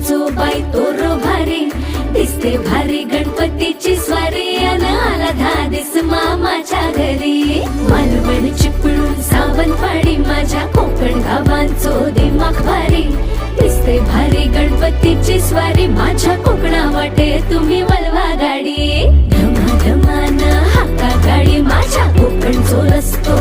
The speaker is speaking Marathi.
गावांचो बाई तोरो भारी दिसते भारी गणपतीची स्वारी अन आला धादिस मामाच्या घरी मालवण चिपळूण सावंतवाडी माझ्या कोकण गावांचो दिमाग भारी दिसते भारी गणपतीची स्वारी माझ्या कोकणा वाटे तुम्ही वलवा गाडी धमा धमान हाका गाडी माझ्या कोकणचो रस्तो